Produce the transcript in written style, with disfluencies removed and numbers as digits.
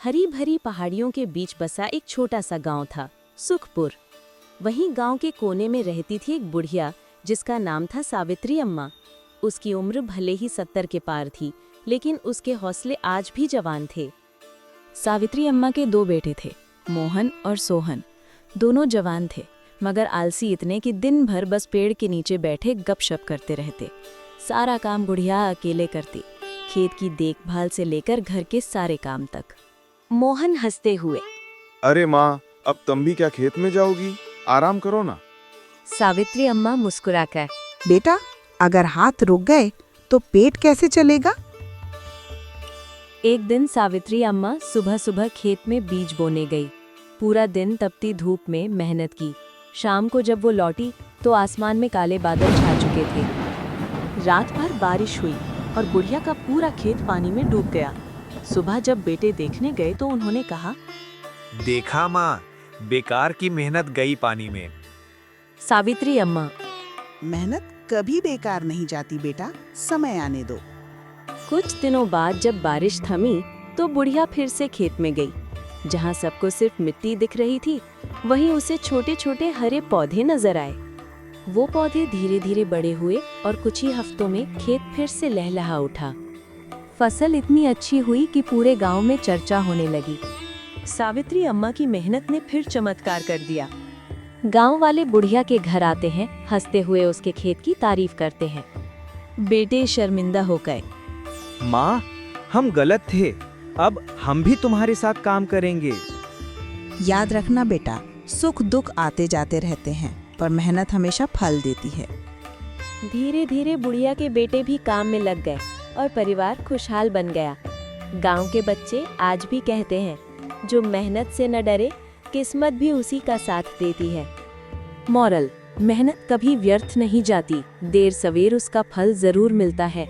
हरी भरी पहाड़ियों के बीच बसा एक छोटा सा गांव था, सुखपुर। वहीं गांव के कोने में रहती थी एक बुढ़िया जिसका नाम था सावित्री अम्मा। उसकी उम्र भले ही 70 के पार थी, लेकिन उसके हौसले आज भी जवान थे। सावित्री अम्मा के 2 बेटे थे, मोहन और सोहन। दोनों जवान थे, मगर आलसी इतने कि दिन भर बस पेड़ के नीचे बैठे गपशप करते रहते। सारा काम बुढ़िया अकेले करती, खेत की देखभाल से लेकर घर के सारे काम तक। मोहन हंसते हुए, अरे माँ, अब तुम भी क्या खेत में जाओगी? आराम करो ना। सावित्री अम्मा मुस्कुराकर, बेटा, अगर हाथ रुक गए तो पेट कैसे चलेगा? एक दिन सावित्री अम्मा सुबह सुबह खेत में बीज बोने गई। पूरा दिन तपती धूप में मेहनत की। शाम को जब वो लौटी तो आसमान में काले बादल छा चुके थे। रात भर बारिश हुई और बुढ़िया का पूरा खेत पानी में डूब गया। सुबह जब बेटे देखने गए तो उन्होंने कहा, देखा माँ, बेकार की मेहनत गई पानी में। सावित्री अम्मा, मेहनत कभी बेकार नहीं जाती बेटा, समय आने दो। कुछ दिनों बाद जब बारिश थमी तो बुढ़िया फिर से खेत में गई। जहाँ सबको सिर्फ मिट्टी दिख रही थी, वहीं उसे छोटे छोटे हरे पौधे नजर आए। वो पौधे धीरे धीरे बड़े हुए और कुछ ही हफ्तों में खेत फिर से लहलहा उठा। फसल इतनी अच्छी हुई कि पूरे गांव में चर्चा होने लगी। सावित्री अम्मा की मेहनत ने फिर चमत्कार कर दिया। गांव वाले बुढ़िया के घर आते हैं, हंसते हुए उसके खेत की तारीफ करते हैं। बेटे शर्मिंदा हो गए। माँ, हम गलत थे, अब हम भी तुम्हारे साथ काम करेंगे। याद रखना बेटा, सुख दुख आते जाते रहते हैं, पर मेहनत हमेशा फल देती है। धीरे धीरे बुढ़िया के बेटे भी काम में लग गए और परिवार खुशहाल बन गया। गांव के बच्चे आज भी कहते हैं, जो मेहनत से न डरे, किस्मत भी उसी का साथ देती है। मॉरल: मेहनत कभी व्यर्थ नहीं जाती, देर सवेर उसका फल जरूर मिलता है।